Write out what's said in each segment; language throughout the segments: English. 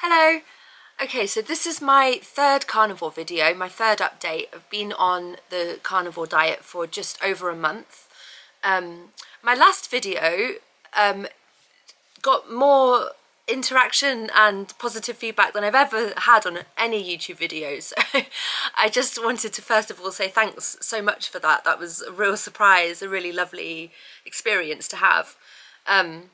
Hello! Okay, so this is my third carnivore video, my third update. I've been on the carnivore diet for just over a month. My last video got more interaction and positive feedback than I've ever had on any YouTube videos. So I just wanted to first of all say thanks so much for that. That was a real surprise, a really lovely experience to have. And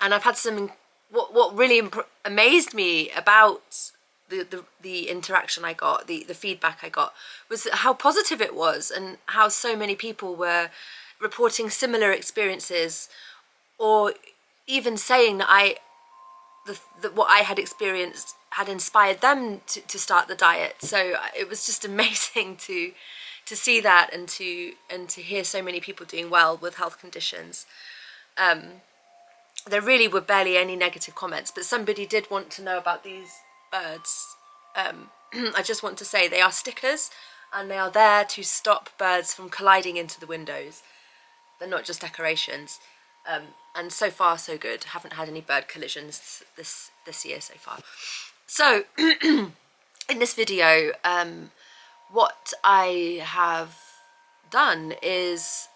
I've had some, what really amazed me about the interaction I got, the feedback I got, was how positive it was and how so many people were reporting similar experiences, or even saying that what I had experienced had inspired them to start the diet. So it was just amazing to see that and to hear so many people doing well with health conditions. There really were barely any negative comments, but somebody did want to know about these birds. I just want to say they are stickers and they are there to stop birds from colliding into the windows. They're not just decorations. And so far so good. Haven't had any bird collisions this year so far. So in this video, what I have done is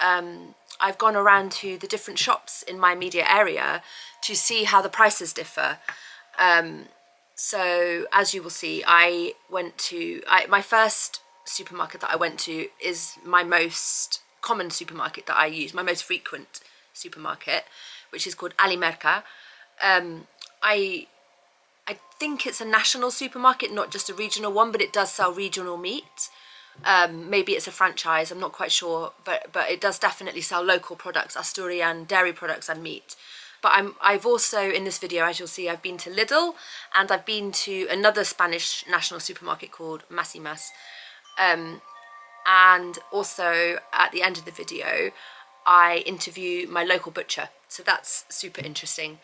I've gone around to the different shops in my immediate area to see how the prices differ. So as you will see, I went to my first supermarket that I went to is my most common supermarket that I use, my most frequent supermarket, which is called Merka. I think it's a national supermarket, not just a regional one, but it does sell regional meat. Maybe it's a franchise, I'm not quite sure, but it does definitely sell local products, Asturian dairy products and meat. But I've also, in this video, as you'll see, I've been to Lidl and I've been to another Spanish national supermarket called Massimas. And also at the end of the video, I interview my local butcher, so that's super interesting.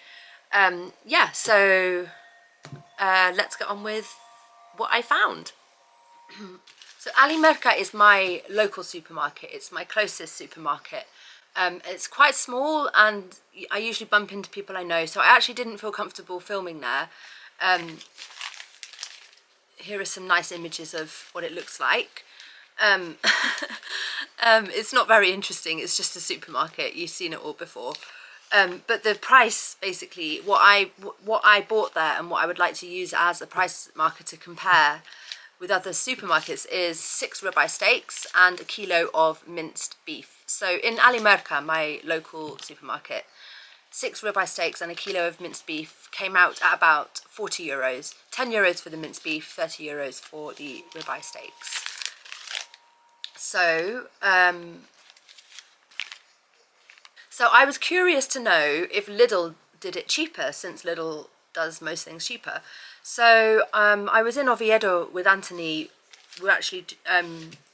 Yeah, so let's get on with what I found. So Merka is my local supermarket. It's my closest supermarket. It's quite small and I usually bump into people I know, so I actually didn't feel comfortable filming there. Here are some nice images of what it looks like. It's not very interesting, it's just a supermarket, you've seen it all before. But the price, basically, what I bought there and what I would like to use as a price marker to compare with other supermarkets is 6 ribeye steaks and a kilo of minced beef. So in Merka, my local supermarket, 6 ribeye steaks and a kilo of minced beef came out at about 40 euros. 10 euros for the minced beef, 30 euros for the ribeye steaks. So, so I was curious to know if Lidl did it cheaper, since Lidl does most things cheaper. So I was in Oviedo with Anthony. We were actually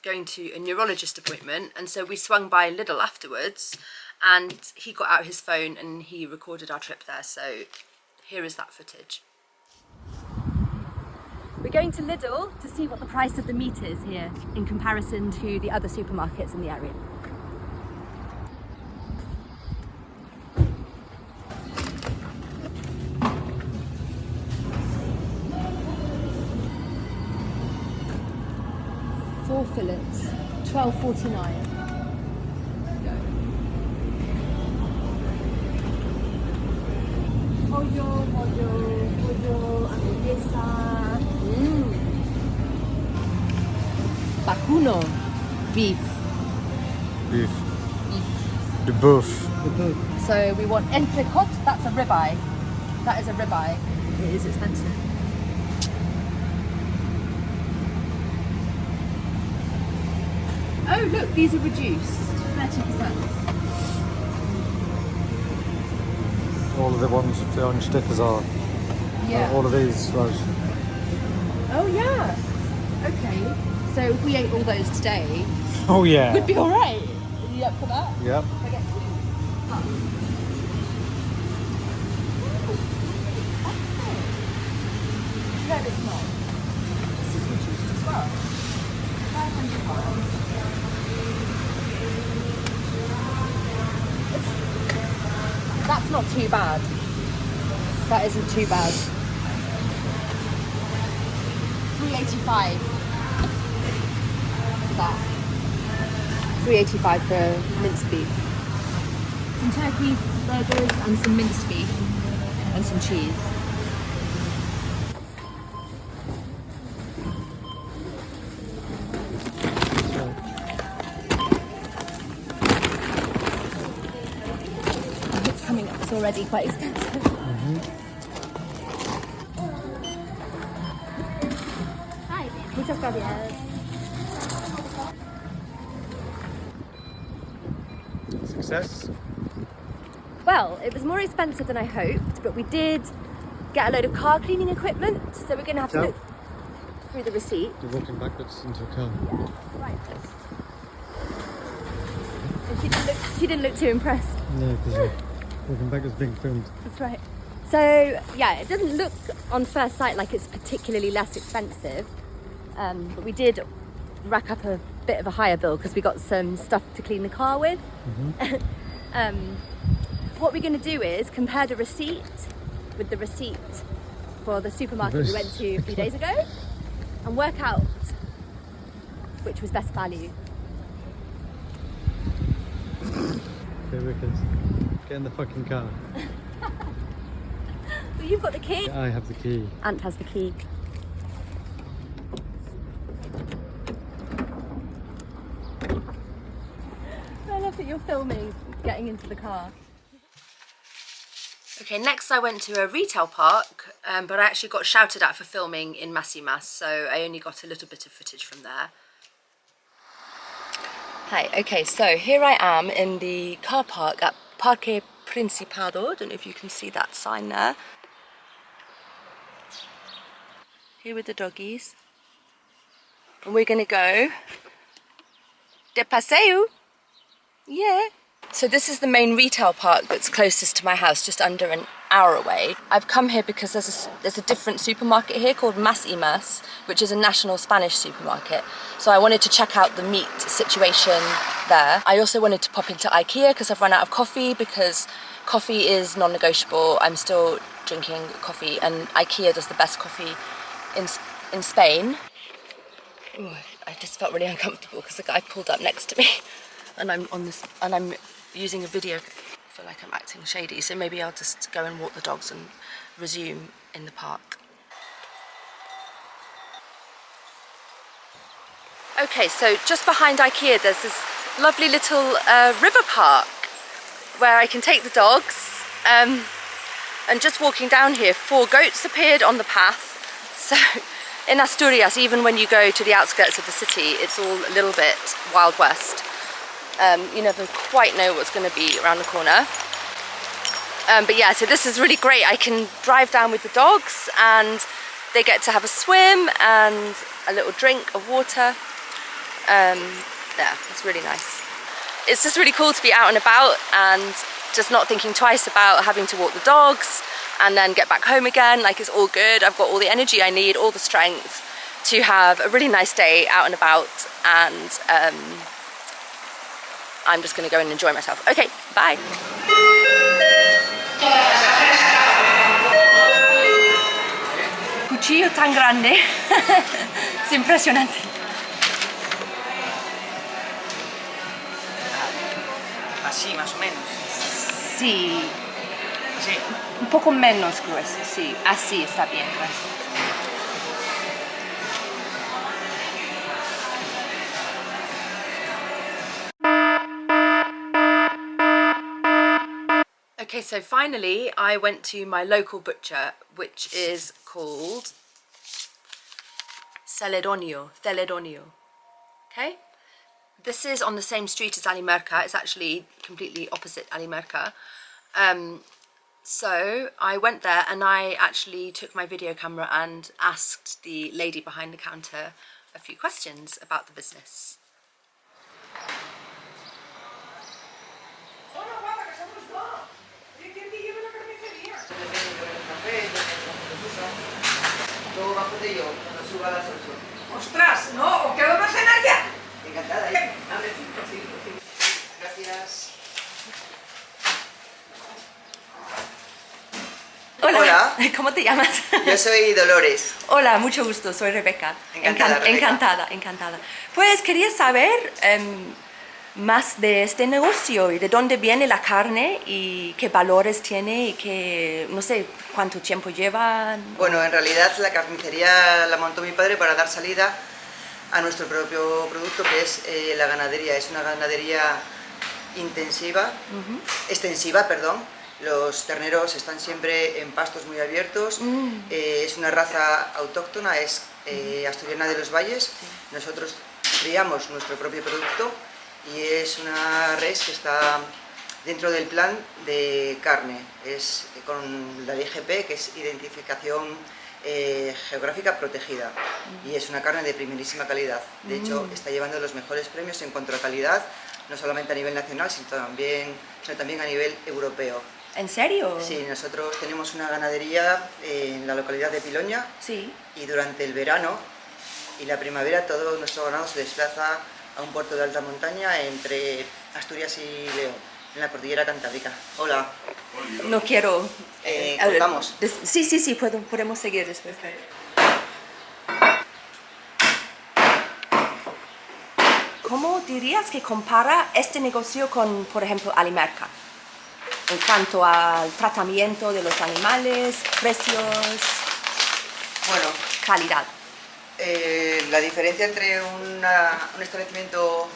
going to a neurologist appointment, and so we swung by Lidl afterwards, and he got out his phone and he recorded our trip there. So here is that footage. We're going to Lidl to see what the price of the meat is here in comparison to the other supermarkets in the area. Four fillets, £12.49. Pollo, hamburguesa. Vacuno, beef. Beef. The boof. So we want entrecôte, that's a ribeye. That is a ribeye. It is expensive. Oh look, these are reduced, 30%. All of the ones with the orange stickers are. Yeah. All of these, right. Oh yeah. Okay. So if we ate all those today, Oh yeah. we'd be alright. Are you up for that? Yep. If I get two. No, it's not. This is reduced as well. £500. That's not too bad. That isn't too bad. 3.85. That. 3.85 for minced beef. Some turkey burgers and some minced beef and some cheese. It's coming up. It's already quite expensive. Hi, muchas gracias. Success? Well, it was more expensive than I hoped, but we did get a load of car cleaning equipment, so we're going to have to look through the receipt. You're walking backwards into a car. Yeah, right. And she didn't look too impressed. No, because walking backwards being filmed. That's right. So, yeah, it doesn't look on first sight like it's particularly less expensive, but we did rack up a bit of a higher bill because we got some stuff to clean the car with. What we're going to do is compare the receipt with the receipt for the supermarket we went to a few days ago and work out which was best value. Okay, Wicked. Get in the fucking car. But you've got the key. I have the key. Ant has the key. I love that you're filming getting into the car. Okay, next I went to a retail park, but I actually got shouted at for filming in Massimas, so I only got a little bit of footage from there. Hi, okay, so here I am in the car park at Parque Principado. I don't know if you can see that sign there. Here with the doggies. And we're gonna go de paseo. Yeah. So this is the main retail park that's closest to my house, just under an hour away. I've come here because there's a different supermarket here called Massimas, which is a national Spanish supermarket. So I wanted to check out the meat situation there. I also wanted to pop into IKEA because I've run out of coffee, because coffee is non-negotiable. I'm still drinking coffee, and IKEA does the best coffee in Spain. Ooh, I just felt really uncomfortable because the guy pulled up next to me, and I'm using a video. I feel like I'm acting shady, so maybe I'll just go and walk the dogs and resume in the park. Okay, so just behind IKEA there's this lovely little river park where I can take the dogs, and just walking down here 4 goats appeared on the path. So in Asturias, even when you go to the outskirts of the city, it's all a little bit Wild West. You never quite know what's going to be around the corner. But yeah, so this is really great. I can drive down with the dogs and they get to have a swim and a little drink of water. Yeah, it's really nice. It's just really cool to be out and about and just not thinking twice about having to walk the dogs and then get back home again. Like, it's all good. I've got all the energy I need, all the strength to have a really nice day out and about, and I'm just going to go and enjoy myself. Okay, bye. Cuchillo tan grande. Es impresionante. Así, más o menos. Sí. Así. Un poco menos grueso, sí. Así está bien, gracias. Okay, so finally I went to my local butcher, which is called Celedonio. Okay? This is on the same street as Merka. It's actually completely opposite Merka. So I went there and I actually took my video camera and asked the lady behind the counter a few questions about the business. ¡Ostras! ¡No! ¡Que vamos a cenar ya! Encantada. Abre 5. Gracias. Hola. ¿Cómo te llamas? Yo soy Dolores. Hola, mucho gusto, soy Rebeca. Encantada, Rebeca. Encantada. Pues quería saber más de este negocio y de dónde viene la carne y qué valores tiene y qué, no sé, cuánto tiempo llevan. Bueno, en realidad la carnicería la montó mi padre para dar salida a nuestro propio producto, que es la ganadería. Es una ganadería extensiva, perdón. Los terneros están siempre en pastos muy abiertos. Es una raza autóctona, es asturiana de los valles. Sí. Nosotros criamos nuestro propio producto y es una res que está dentro del plan de carne. Es con la IGP, que es Identificación Geográfica Protegida, y es una carne de primerísima calidad. De hecho, está llevando los mejores premios en cuanto a calidad, no solamente a nivel nacional, sino también a nivel europeo. ¿En serio? Sí, nosotros tenemos una ganadería en la localidad de Piloña. Sí. Y durante el verano y la primavera todo nuestro ganado se desplaza a un puerto de alta montaña entre Asturias y León, en la cordillera cantábrica. Hola. No quiero... ¿Cortamos? Sí, podemos seguir después. ¿Cómo dirías que compara este negocio con, por ejemplo, Merka? En cuanto al tratamiento de los animales, precios, Bueno, calidad. La diferencia entre un establecimiento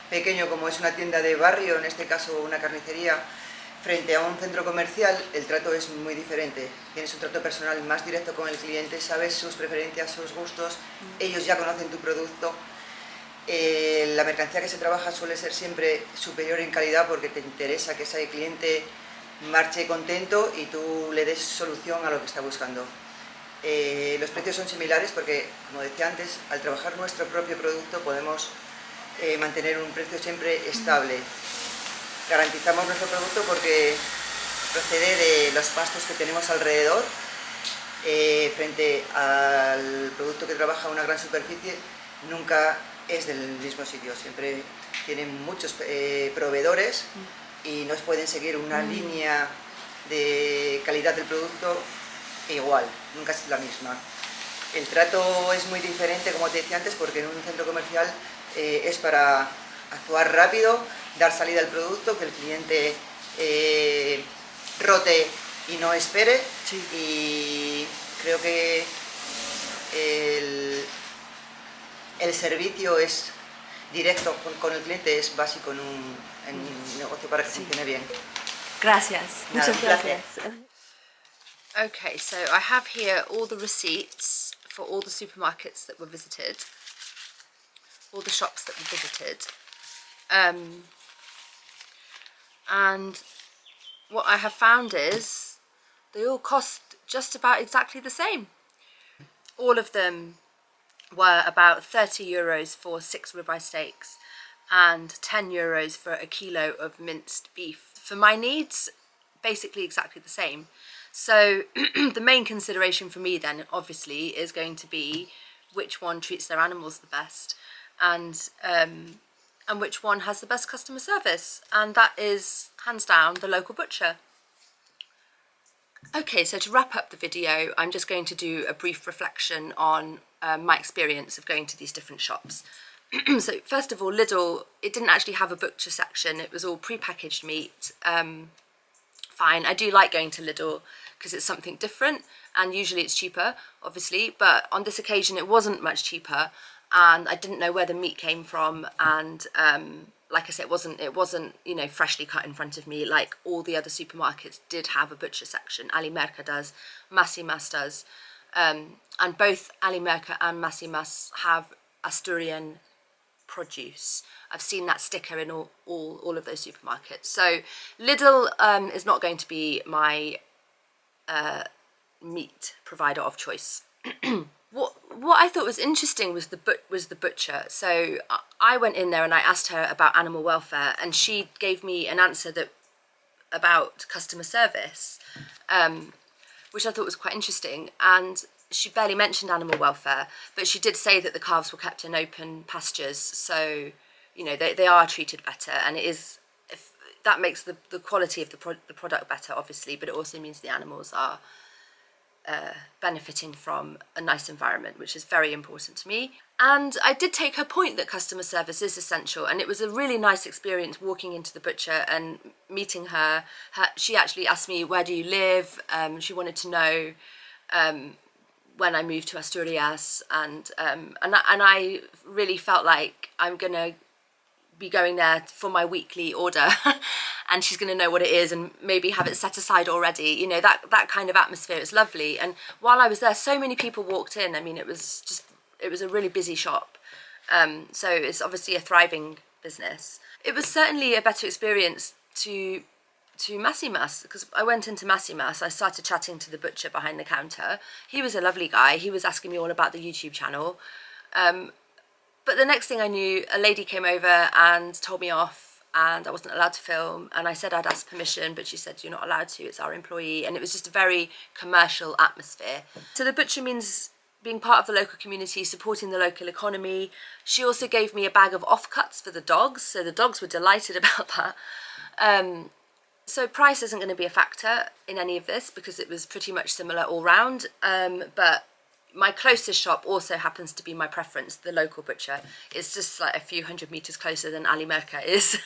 pequeño como es una tienda de barrio, en este caso una carnicería, frente a un centro comercial, el trato es muy diferente. Tienes un trato personal más directo con el cliente, sabes sus preferencias, sus gustos, ellos ya conocen tu producto. La mercancía que se trabaja suele ser siempre superior en calidad porque te interesa que ese cliente marche contento y tú le des solución a lo que está buscando. Los precios son similares porque, como decía antes, al trabajar nuestro propio producto podemos mantener un precio siempre estable. Garantizamos nuestro producto porque procede de los pastos que tenemos alrededor, frente al producto que trabaja una gran superficie, nunca es del mismo sitio, siempre tienen muchos proveedores y no pueden seguir una línea de calidad del producto igual, nunca es la misma. El trato es muy diferente, como te decía antes, porque en un centro comercial es para actuar rápido, dar salida al producto, que el cliente rote y no espere. Sí. Y creo que el servicio es directo con el cliente, es básico en un negocio para que funcione bien. Gracias. Nada, Muchas un placer. gracias. Okay, so I have here all the receipts for all the supermarkets that were visited, all the shops that were visited, and what I have found is they all cost just about exactly the same. All of them were about 30 euros for 6 ribeye steaks and 10 euros for a kilo of minced beef. For my needs, basically exactly the same. So the main consideration for me then obviously is going to be which one treats their animals the best and which one has the best customer service, and that is hands down the local butcher. Okay, so to wrap up the video, I'm just going to do a brief reflection on my experience of going to these different shops. So first of all, Lidl, it didn't actually have a butcher section, it was all pre-packaged meat. Fine, I do like going to Lidl because it's something different and usually it's cheaper, obviously, but on this occasion it wasn't much cheaper and I didn't know where the meat came from, and like I said, it wasn't you know, freshly cut in front of me like all the other supermarkets did have a butcher section. Merka does, Massimas does, and both Merka and Massimas have Asturian produce. I've seen that sticker in all of those supermarkets. So Lidl is not going to be my meat provider of choice. What I thought was interesting was the butcher. So I went in there and I asked her about animal welfare, and she gave me an answer about customer service, which I thought was quite interesting. And she barely mentioned animal welfare, but she did say that the calves were kept in open pastures, so you know they are treated better, and it is that makes the quality of the product better, obviously, but it also means the animals are benefiting from a nice environment, which is very important to me. And I did take her point that customer service is essential, and it was a really nice experience walking into the butcher and meeting her. She actually asked me, where do you live? She wanted to know when I moved to Asturias, and I really felt like I'm gonna be going there for my weekly order and she's going to know what it is and maybe have it set aside already. You know, that kind of atmosphere is lovely. And while I was there, so many people walked in. I mean, it was a really busy shop. So it's obviously a thriving business. It was certainly a better experience to Massimas, because I went into Massimas, I started chatting to the butcher behind the counter. He was a lovely guy. He was asking me all about the YouTube channel. But the next thing I knew, a lady came over and told me off, and I wasn't allowed to film, and I said I'd asked permission, but she said you're not allowed to, it's our employee, and it was just a very commercial atmosphere. So the butcher means being part of the local community, supporting the local economy. She also gave me a bag of offcuts for the dogs, so the dogs were delighted about that. So price isn't going to be a factor in any of this because it was pretty much similar all round, but my closest shop also happens to be my preference, the local butcher. It's just like a few hundred meters closer than Merka is.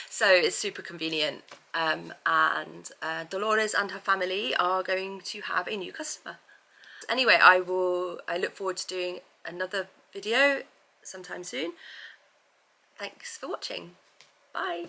So it's super convenient. And Dolores and her family are going to have a new customer. Anyway, I look forward to doing another video sometime soon. Thanks for watching. Bye.